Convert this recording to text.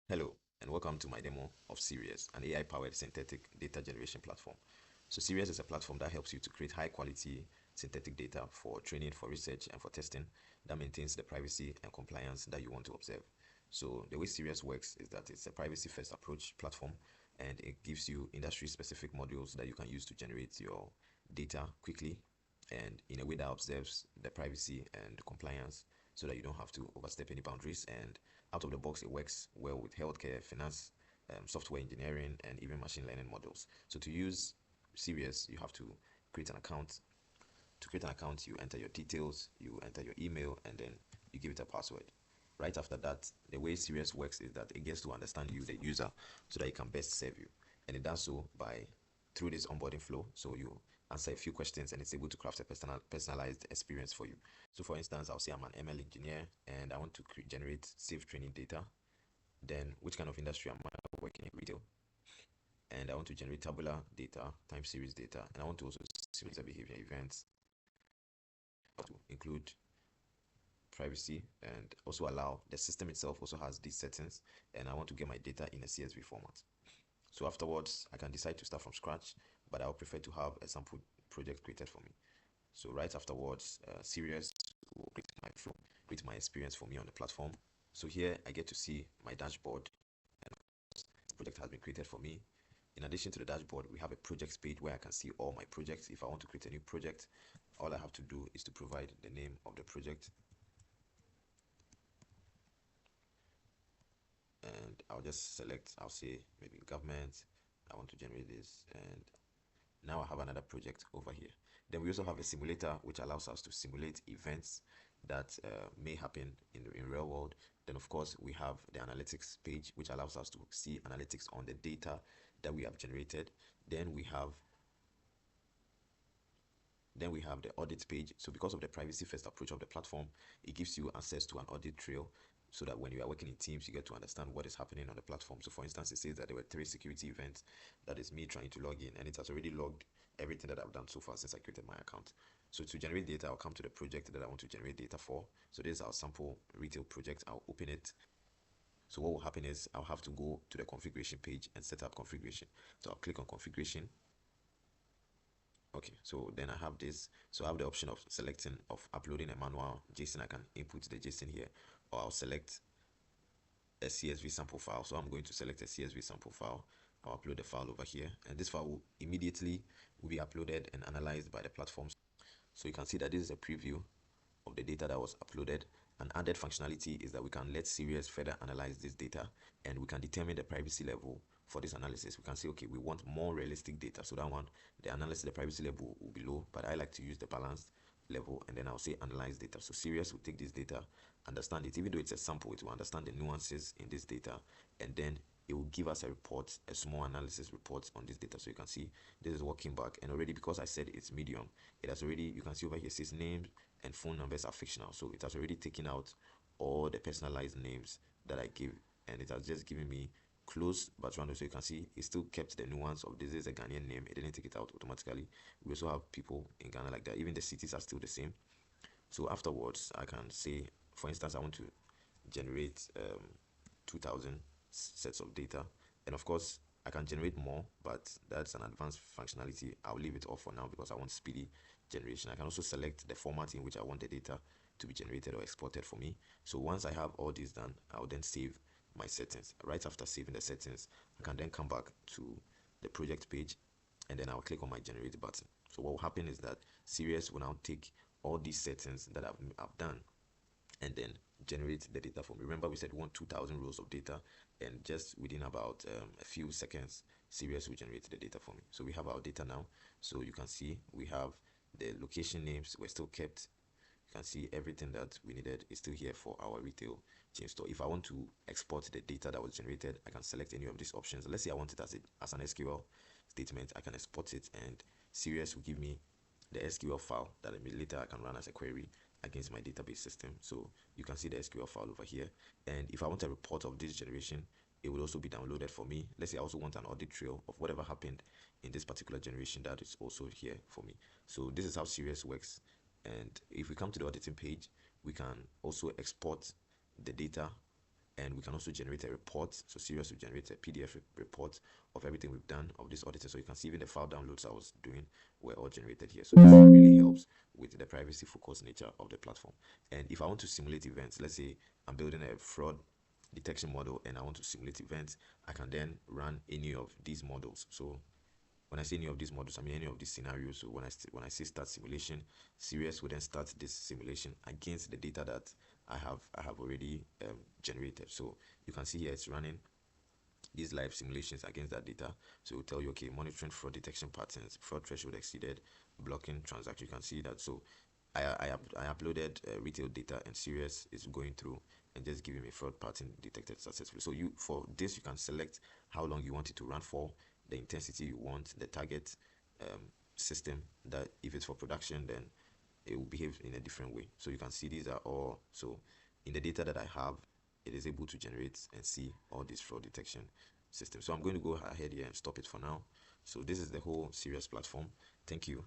Hello, and welcome to my demo of Sirius, an AI-powered synthetic data generation platform. So Sirius is a platform that helps you to create high-quality synthetic data for training, for research, and for testing that maintains the privacy and compliance that you want to observe. So the way Sirius works is that it's a privacy-first approach platform, and it gives you industry-specific modules that you can use to generate your data quickly and in a way that observes the privacy and compliance so that you don't have to overstep any boundaries. And out of the box, it works well with healthcare, finance, software engineering, and even machine learning models. So to use Sirius, you have to create an account. To create an account, you enter your details, you enter your email, and then you give it a password. Right after that, the way Sirius works is that it gets to understand you, the user, so that it can best serve you. And it does so by through this onboarding flow. So you answer a few questions and it's able to craft a personalized experience for you. So for instance, I'll say I'm an ML engineer and I want to generate safe training data. Then which kind of industry am I working in? Retail. And I want to generate tabular data, time series data, and I want to also simulate behavior events to include privacy and also allow the system itself also has these settings, and I want to get my data in a CSV format. So afterwards, I can decide to start from scratch, but I would prefer to have a sample project created for me. So right afterwards, Sirius will create my flow, create my experience for me on the platform. So here I get to see my dashboard, and the project has been created for me. In addition to the dashboard, we have a projects page where I can see all my projects. If I want to create a new project, all I have to do is to provide the name of the project, and I'll just select, I'll say maybe government. I want to generate this, and now I have another project over here. Then we also have a simulator which allows us to simulate events that may happen in real world. Then of course we have the analytics page which allows us to see analytics on the data that we have generated. Then we have the audit page. So because of the privacy first approach of the platform, it gives you access to an audit trail so that when you are working in teams, you get to understand what is happening on the platform. So for instance, it says that there were 3 security events. That is me trying to log in, and it has already logged everything that I've done so far since I created my account. So to generate data, I'll come to the project that I want to generate data for. So this is our sample retail project. I'll open it. So what will happen is I'll have to go to the configuration page and set up configuration. So I'll click on configuration. Okay, so then I have this. So I have the option of selecting of uploading a manual JSON. I can input the JSON here, or I'll select a CSV sample file. So I'm going to select a CSV sample file. I'll upload the file over here, and this file will immediately be uploaded and analyzed by the platform. So you can see that this is a preview of the data that was uploaded. An added functionality is that we can let Sirius further analyze this data, and we can determine the privacy level for this analysis. We can say, okay, we want more realistic data. So that one, the analysis, the privacy level will be low, but I like to use the balanced level, and then I'll say analyze data. So Sirius will take this data, understand it, even though it's a sample, it will understand the nuances in this data, and then it will give us a report, a small analysis report on this data. So you can see this is working back, and already because I said it's medium, it has already, you can see over here, it says names and phone numbers are fictional. So it has already taken out all the personalized names that I give, and it has just given me close but random. So you can see it still kept the nuance of this is a Ghanaian name. It didn't take it out automatically. We also have people in Ghana like that. Even the cities are still the same. So afterwards, I can say, for instance, I want to generate 2000 sets of data, and of course I can generate more, but that's an advanced functionality. I'll leave it off for now because I want speedy generation. I can also select the format in which I want the data to be generated or exported for me. So once I have all this done, I'll then save my settings. Right after saving the settings, I can then come back to the project page, and then I'll click on my generate button. So what will happen is that Sirius will now take all these settings that I've done and then generate the data for me. Remember, we said we want 2000 rows of data, and just within about a few seconds, Sirius will generate the data for me. So we have our data now. So you can see we have the location names were still kept. You can see everything that we needed is still here for our retail chain store. If I want to export the data that was generated, I can select any of these options. Let's say I want it as an SQL statement. I can export it, and Sirius will give me the SQL file that later I can run as a query against my database system. So you can see the SQL file over here. And if I want a report of this generation, it will also be downloaded for me. Let's say I also want an audit trail of whatever happened in this particular generation, that is also here for me. So this is how Sirius works. And if we come to the auditing page, we can also export the data And we can also generate a report. So Sirius will generate a PDF report of everything we've done of this auditing. So you can see even the file downloads I was doing were all generated here. So this really helps with the privacy focused nature of the platform. And if I want to simulate events, let's say I'm building a fraud detection model and I want to simulate events, I can then run any of these models. So when I say any of these models, I mean any of these scenarios. So when I say start simulation, Sirius will then start this simulation against the data that I have already generated. So you can see here it's running these live simulations against that data. So it will tell you, okay, monitoring fraud detection patterns, fraud threshold exceeded, blocking transaction. You can see that. So I uploaded retail data, and Sirius is going through and just giving me fraud pattern detected successfully. So you, for this, you can select how long you want it to run for, the intensity you want, the target system, that if it's for production, then it will behave in a different way. So you can see these are all, so in the data that I have, it is able to generate and see all these fraud detection systems. So I'm going to go ahead here and stop it for now. So this is the whole Sirius platform. Thank you.